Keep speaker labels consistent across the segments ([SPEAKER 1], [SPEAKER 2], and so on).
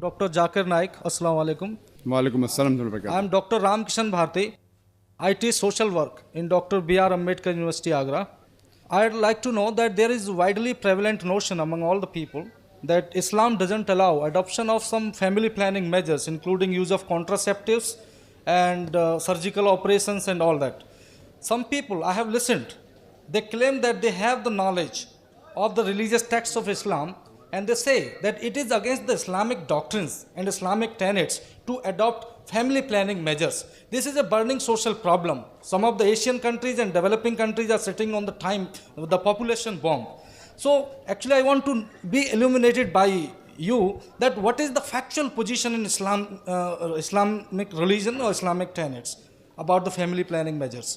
[SPEAKER 1] Dr. Zakir Naik, Assalamu alaikum.
[SPEAKER 2] Walaikum assalam.
[SPEAKER 1] I am Dr. Ramkishan Bharti. I teach social work in Dr. B.R. Ambedkar University, Agra. I would like to know that there is widely prevalent notion among all the people that Islam doesn't allow adoption of some family planning measures, including use of contraceptives and surgical operations and all that. Some people I have listened, they claim that they have the knowledge of the religious texts of Islam, and they say that it is against the Islamic doctrines and Islamic tenets to adopt family planning measures. This is a burning social problem. Some of the Asian countries and developing countries are sitting on the population bomb. So actually I want to be illuminated by you that what is the factual position in Islam, Islamic religion or Islamic tenets about the family planning measures.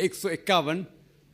[SPEAKER 2] 151,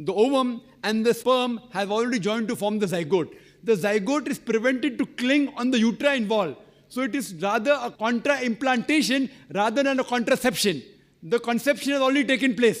[SPEAKER 2] the ovum and the sperm have already joined to form the zygote. The zygote is prevented to cling on the uterine wall, so it is rather a contra implantation rather than a contraception. The conception has already taken place.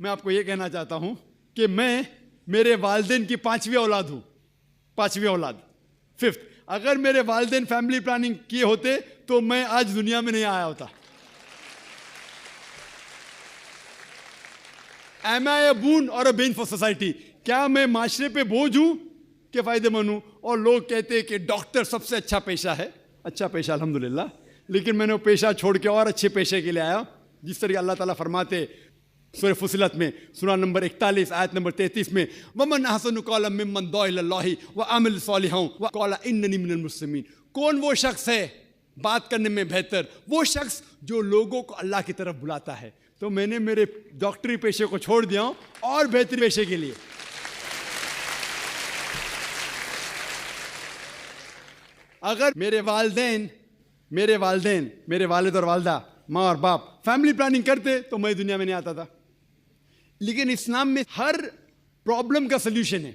[SPEAKER 2] میں آپ کو یہ کہنا چاہتا ہوں کہ میں میرے والدین کی 5ویں اولاد ہوں. 5ویں اولاد, 5th. اگر میرے والدین فیملی پلاننگ کیے ہوتے تو میں آج دنیا میں نہیں آیا ہوتا. Am I a boon or a bane for society? کیا میں معاشرے پہ بوجھ ہوں کہ فائدے مند ہوں؟ اور لوگ کہتے ہیں کہ ڈاکٹر سب سے اچھا پیشہ ہے. اچھا پیشہ الحمدللہ, لیکن میں نے وہ پیشہ چھوڑ کے اور اچھے پیشے کے لیے آیا. جس طرح اللہ تعالیٰ فرماتے سورہ فصلت میں, سورہ نمبر 41 آیت نمبر 33 میں, وَمَنْ أَحْسَنُ قَوْلًا مِّمَّنْ دَعَا إِلَى اللَّهِ وَعَمِلَ صَالِحًا وَقَالَ إِنَّنِي مِنَ الْمُسْلِمِينَ. کون وہ شخص ہے بات کرنے میں بہتر؟ وہ شخص جو لوگوں کو اللہ کی طرف بلاتا ہے. تو میں نے میرے ڈاکٹری پیشے کو چھوڑ دیا ہوں اور بہتری پیشے کے لیے. اگر میرے والد اور والدہ, ماں اور باپ فیملی پلاننگ کرتے تو میں دنیا میں نہیں آتا تھا. لیکن اسلام میں ہر پرابلم کا سلیوشن ہے.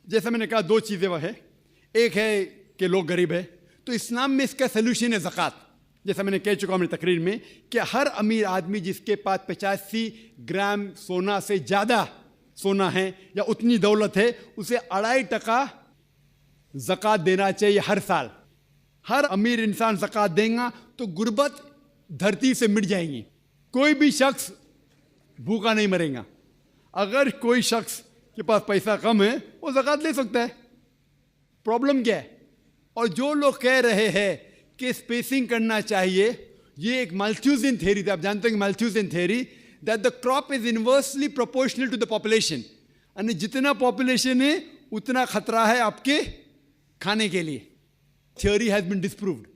[SPEAKER 2] جیسا میں نے کہا 2 چیزیں وہ ہے. ایک ہے کہ لوگ غریب ہے, تو اسلام میں اس کا سلیوشن ہے زکوٰۃ. جیسا میں نے کہہ چکا ہوں اپنی تقریر میں کہ ہر امیر آدمی جس کے پاس 85 گرام سونا سے زیادہ سونا ہے یا اتنی دولت ہے, اسے 2.5% زکوٰۃ دینا چاہیے ہر سال. ہر امیر انسان زکوٰۃ دے گا تو غربت دھرتی سے مٹ جائیں گی. کوئی بھی شخص بھوکا نہیں مرے گا. اگر کوئی شخص کے پاس پیسہ کم ہے وہ زکوٰۃ لے سکتا ہے. پرابلم کیا ہے؟ اور جو لوگ کہہ رہے ہیں کہ اسپیسنگ کرنا چاہیے, یہ ایک مالتھیوزین تھیوری تھی. آپ جانتے ہیں کہ Malthusian theory that the crop is inversely proportional to the population. یعنی جتنا پاپولیشن ہے اتنا خطرہ ہے آپ کے کھانے کے لیے. Theory has been disproved.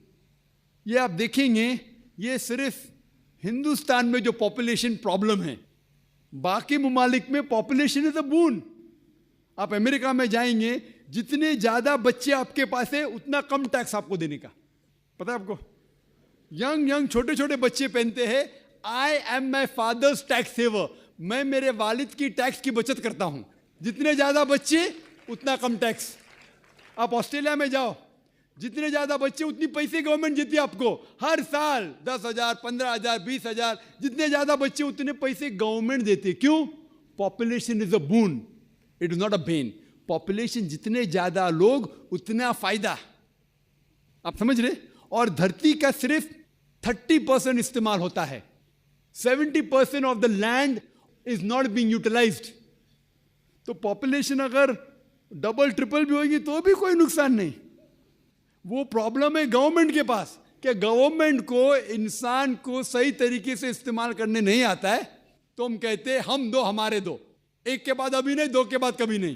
[SPEAKER 2] یہ آپ دیکھیں گے یہ صرف ہندوستان میں جو پاپولیشن پرابلم ہے, باقی ممالک میں پاپولیشن از اے بون. آپ امریکہ میں جائیں گے, جتنے زیادہ بچے آپ کے پاس ہیں اتنا کم ٹیکس آپ کو دینے کا. پتہ ہے آپ کو, ینگ چھوٹے چھوٹے بچے پہنتے ہیں I am my father's tax saver. میں میرے والد کی ٹیکس کی بچت کرتا ہوں. جتنے زیادہ بچے اتنا کم ٹیکس. آپ آسٹریلیا میں جاؤ, جتنے زیادہ بچے اتنی پیسے گورنمنٹ دیتی ہے آپ کو ہر سال. 10,000 15,000 20,000, جتنے زیادہ بچے اتنے پیسے گورنمنٹ دیتی. کیوں؟ Population is a bone, it is not a been. Population جتنے زیادہ لوگ اتنا فائدہ. آپ سمجھ رہے؟ اور دھرتی کا صرف 30% استعمال ہوتا ہے. 70% of the land is not being utilised. تو پاپولیشن اگر ڈبل ٹرپل بھی ہوگی تو بھی کوئی نقصان نہیں. وہ پرابلم ہے گورنمنٹ کے پاس کہ گورنمنٹ کو انسان کو صحیح طریقے سے استعمال کرنے نہیں آتا ہے. تو ہم کہتے ہیں ہم دو ہمارے دو, ایک کے بعد ابھی نہیں, 2 کے بعد کبھی نہیں.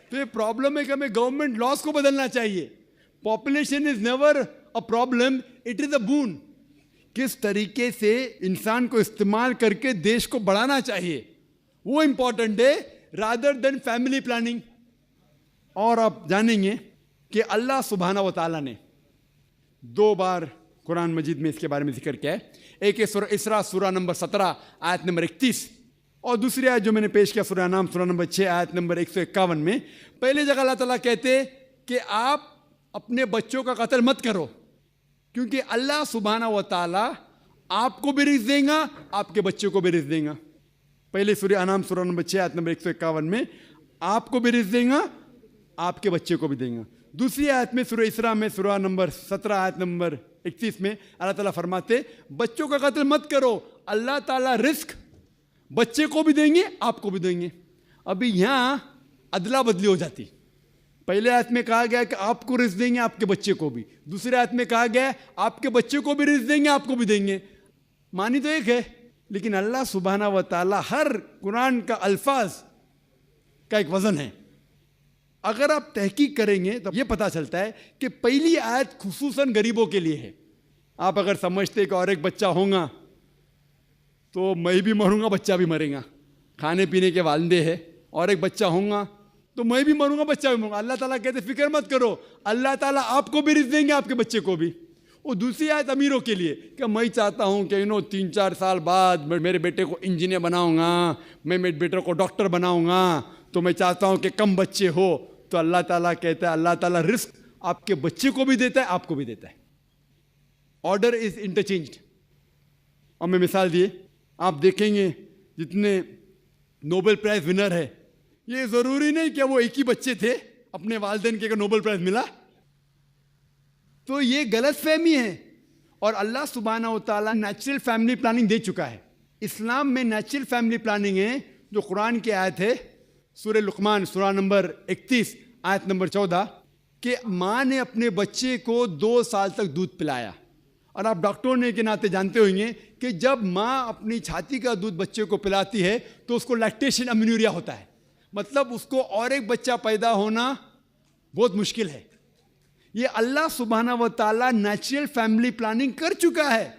[SPEAKER 2] تو یہ پرابلم ہے کہ ہمیں گورنمنٹ لاس کو بدلنا چاہیے. Population is never a problem, it is a bone. کس طریقے سے انسان کو استعمال کر کے دیش کو بڑھانا چاہیے وہ امپورٹنٹ ہے رادر دین فیملی پلاننگ. اور آپ جانیں گے کہ اللہ سبحانہ و تعالیٰ نے 2 بار قرآن مجید میں اس کے بارے میں ذکر کیا ہے. ایک ہے سورہ اسراء سورہ نمبر 17 آیت نمبر 31, اور دوسری آیت جو میں نے پیش کیا سورہ انعام سورہ نمبر 6 آیت نمبر 151 میں. پہلے جگہ اللہ تعالیٰ کہتے کہ آپ اپنے بچوں کا قتل مت کرو, کیونکہ اللہ سبحانہ و تعالیٰ آپ کو بھی رزق دیں گا, آپ کے بچوں کو بھی رزق دیں گا. پہلے سورہ انعام سورہ نمبر 6 آیت نمبر 151 میں آپ کو بھی رزق دیں گا, آپ کے بچے کو بھی دیں گا. دوسری آیت میں سورہ اسراء میں سورہ نمبر 17 آیت نمبر 31 میں اللہ تعالیٰ فرماتے بچوں کا قتل مت کرو, اللہ تعالیٰ رزق بچے کو بھی دیں گے آپ کو بھی دیں گے. ابھی یہاں ادلا بدلی ہو جاتی. پہلے آیت میں کہا گیا کہ آپ کو رزق دیں گے آپ کے بچے کو بھی, دوسری آیت میں کہا گیا آپ کے بچے کو بھی رزق دیں گے آپ کو بھی دیں گے. معنی تو ایک ہے, لیکن اللہ سبحانہ و تعالیٰ ہر قرآن کا الفاظ کا ایک وزن ہے. اگر آپ تحقیق کریں گے تو یہ پتہ چلتا ہے کہ پہلی آیت خصوصاً غریبوں کے لیے ہے. آپ اگر سمجھتے کہ اور ایک بچہ ہوگا تو میں بھی مروں گا بچہ بھی مرے گا, کھانے پینے کے والدے ہیں, اور ایک بچہ ہوگا تو میں بھی مروں گا بچہ بھی مروں گا. اللہ تعالیٰ کہتے فکر مت کرو, اللہ تعالیٰ آپ کو بھی رزق دیں گے آپ کے بچے کو بھی. اور دوسری آیت امیروں کے لیے کہ میں چاہتا ہوں کہ 3-4 سال بعد میں میرے بیٹے کو انجینئر بناؤں گا, میں میرے بیٹے کو ڈاکٹر بناؤں گا, تو میں چاہتا ہوں کہ کم بچے ہو. تو اللہ تعالیٰ کہتا ہے اللہ تعالیٰ رزق آپ کے بچے کو بھی دیتا ہے آپ کو بھی دیتا ہے. Order is انٹرچینجڈ. اور میں مثال دیے آپ دیکھیں گے جتنے نوبل پرائز ونر ہے یہ ضروری نہیں کہ وہ ایک ہی بچے تھے اپنے والدین کے نوبل پرائز ملا. تو یہ غلط فہمی ہے. اور اللہ سبحانہ و تعالیٰ نیچرل فیملی پلاننگ دے چکا ہے. اسلام میں نیچرل فیملی پلاننگ ہے جو قرآن کی آیت ہے سورہ لقمان سورہ نمبر 31 آیت نمبر 14 کہ ماں نے اپنے بچے کو 2 سال تک دودھ پلایا. اور آپ ڈاکٹر ہونے کے ناطے جانتے ہوں گے کہ جب ماں اپنی چھاتی کا دودھ بچے کو پلاتی ہے تو اس کو لیکٹیشن امینوریا ہوتا ہے. مطلب اس کو اور ایک بچہ پیدا ہونا بہت مشکل ہے. یہ اللہ سبحانہ و تعالیٰ نیچرل فیملی پلاننگ کر چکا ہے.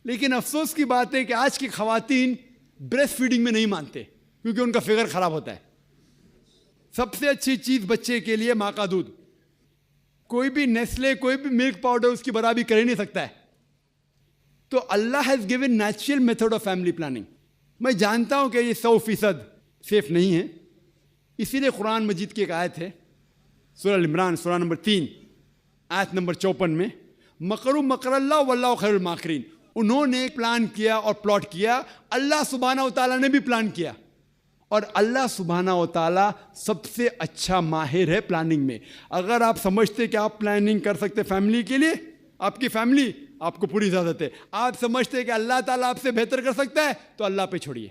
[SPEAKER 2] لیکن افسوس کی بات ہے کہ آج کی خواتین بریسٹ فیڈنگ میں نہیں مانتے کیونکہ ان کا فگر خراب ہوتا ہے. سب سے اچھی چیز بچے کے لیے ماں کا دودھ. کوئی بھی نیسلے کوئی بھی ملک پاؤڈر اس کی برابری کر ہی نہیں سکتا ہے. تو اللہ has given natural method of family planning. میں جانتا ہوں کہ یہ 100% سیف نہیں ہے. اسی لیے قرآن مجید کی ایک آیت ہے سورہ عمران سورہ نمبر 3 آیت نمبر 54 میں مکروا مکر اللہ واللہ خیر الماکرین. انہوں نے پلان کیا اور پلاٹ کیا, اللہ سبحانہ و تعالیٰ نے بھی پلان کیا. اور اللہ سبحانہ و تعالیٰ سب سے اچھا ماہر ہے پلاننگ میں. اگر آپ سمجھتے کہ آپ پلاننگ کر سکتے فیملی کے لیے, آپ کی فیملی, آپ کو پوری اجازت ہے. آپ سمجھتے کہ اللہ تعالیٰ آپ سے بہتر کر سکتا ہے تو اللہ پہ چھوڑیے.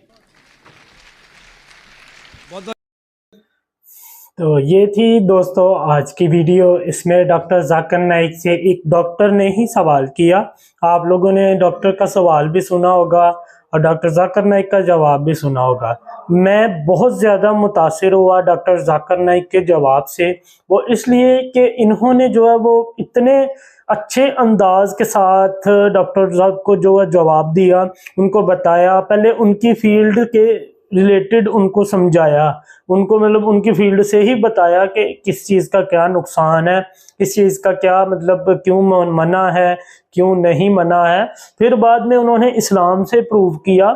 [SPEAKER 3] تو یہ تھی دوستو آج کی ویڈیو. اس میں ڈاکٹر ذاکر نائک سے ایک ڈاکٹر نے ہی سوال کیا. آپ لوگوں نے ڈاکٹر کا سوال بھی سنا ہوگا اور ڈاکٹر ذاکر نائک کا جواب بھی سنا ہوگا. میں بہت زیادہ متاثر ہوا ڈاکٹر ذاکر نائک کے جواب سے. وہ اس لیے کہ انہوں نے جو ہے وہ اتنے اچھے انداز کے ساتھ ڈاکٹر صاحب کو جو ہے جواب دیا, ان کو بتایا, پہلے ان کی فیلڈ کے ریلیٹڈ ان کو سمجھایا, ان کو مطلب ان کی فیلڈ سے ہی بتایا کہ کس چیز کا کیا نقصان ہے, کس چیز کا کیا مطلب کیوں منع ہے, کیوں نہیں منع ہے. پھر بعد میں انہوں نے اسلام سے پروو کیا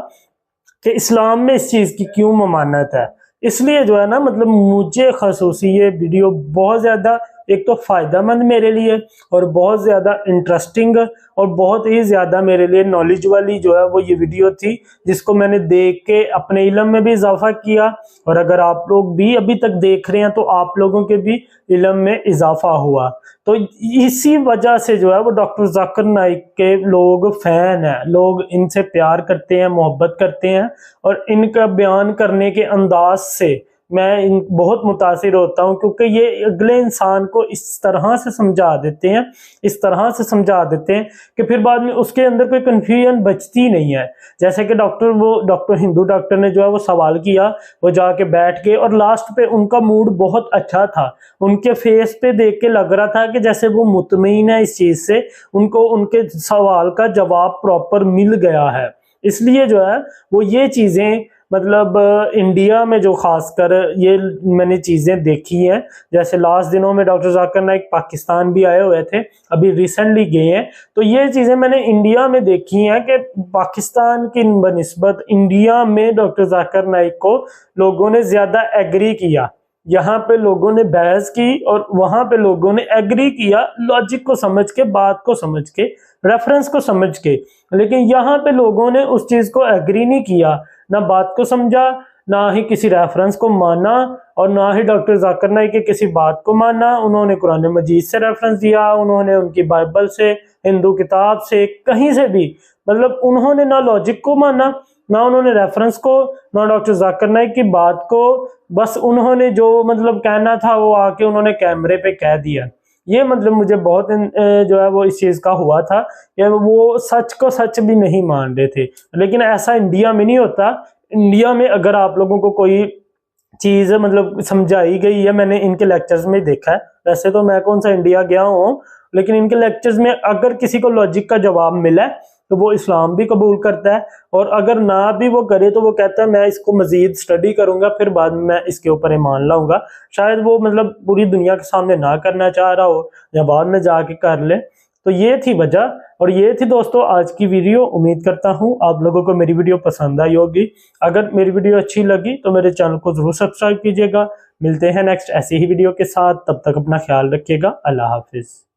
[SPEAKER 3] کہ اسلام میں اس چیز کی کیوں ممانعت ہے. اس لیے جو ہے نا مطلب مجھے خصوصی یہ ویڈیو بہت زیادہ ایک تو فائدہ مند میرے لیے اور بہت زیادہ انٹرسٹنگ اور بہت ہی زیادہ میرے لیے نالج والی جو ہے وہ یہ ویڈیو تھی, جس کو میں نے دیکھ کے اپنے علم میں بھی اضافہ کیا. اور اگر آپ لوگ بھی ابھی تک دیکھ رہے ہیں تو آپ لوگوں کے بھی علم میں اضافہ ہوا. تو اسی وجہ سے جو ہے وہ ڈاکٹر ذاکر نائک کے لوگ فین ہیں, لوگ ان سے پیار کرتے ہیں, محبت کرتے ہیں. اور ان کا بیان کرنے کے انداز سے میں بہت متاثر ہوتا ہوں, کیونکہ یہ اگلے انسان کو اس طرح سے سمجھا دیتے ہیں, اس طرح سے سمجھا دیتے ہیں کہ پھر بعد میں اس کے اندر کوئی کنفیوژن بچتی نہیں ہے. جیسے کہ ڈاکٹر ہندو ڈاکٹر نے جو ہے وہ سوال کیا, وہ جا کے بیٹھ کے, اور لاسٹ پہ ان کا موڈ بہت اچھا تھا. ان کے فیس پہ دیکھ کے لگ رہا تھا کہ جیسے وہ مطمئن ہے اس چیز سے, ان کو ان کے سوال کا جواب پراپر مل گیا ہے. اس لیے جو ہے وہ یہ چیزیں مطلب انڈیا میں جو خاص کر یہ میں نے چیزیں دیکھی ہیں, جیسے لاسٹ دنوں میں ڈاکٹر ذاکر نائک پاکستان بھی آئے ہوئے تھے, ابھی ریسنٹلی گئے ہیں, تو یہ چیزیں میں نے انڈیا میں دیکھی ہیں کہ پاکستان کی بنسبت انڈیا میں ڈاکٹر ذاکر نائک کو لوگوں نے زیادہ ایگری کیا. یہاں پہ لوگوں نے بحث کی اور وہاں پہ لوگوں نے ایگری کیا, لاجک کو سمجھ کے, بات کو سمجھ کے, ریفرنس کو سمجھ کے. لیکن یہاں پہ لوگوں نے اس چیز کو ایگری نہیں کیا, نہ بات کو سمجھا, نہ ہی کسی ریفرنس کو مانا, اور نہ ہی ڈاکٹر ذاکر نائک کی کسی بات کو مانا. انہوں نے قرآن مجید سے ریفرنس دیا, انہوں نے ان کی بائبل سے, ہندو کتاب سے, کہیں سے بھی, مطلب انہوں نے نہ لاجک کو مانا, نہ انہوں نے ریفرنس کو, نہ ڈاکٹر ذاکر نائک کی بات کو. بس انہوں نے جو مطلب کہنا تھا وہ آ کے انہوں نے کیمرے پہ کہہ دیا. یہ مطلب مجھے بہت جو ہے وہ اس چیز کا ہوا تھا کہ وہ سچ کو سچ بھی نہیں مان رہے تھے. لیکن ایسا انڈیا میں نہیں ہوتا. انڈیا میں اگر آپ لوگوں کو کوئی چیز مطلب سمجھائی گئی ہے, میں نے ان کے لیکچرز میں دیکھا ہے, ویسے تو میں کون سا انڈیا گیا ہوں, لیکن ان کے لیکچرز میں اگر کسی کو لاجک کا جواب ملا تو وہ اسلام بھی قبول کرتا ہے, اور اگر نہ بھی وہ کرے تو وہ کہتا ہے میں اس کو مزید سٹڈی کروں گا, پھر بعد میں اس کے اوپر ایمان لاؤں گا. شاید وہ مطلب پوری دنیا کے سامنے نہ کرنا چاہ رہا ہو یا بعد میں جا کے کر لے. تو یہ تھی وجہ, اور یہ تھی دوستو آج کی ویڈیو. امید کرتا ہوں آپ لوگوں کو میری ویڈیو پسند آئی ہوگی. اگر میری ویڈیو اچھی لگی تو میرے چینل کو ضرور سبسکرائب کیجیے گا. ملتے ہیں نیکسٹ ایسی ہی ویڈیو کے ساتھ, تب تک اپنا خیال رکھیے گا. اللہ حافظ.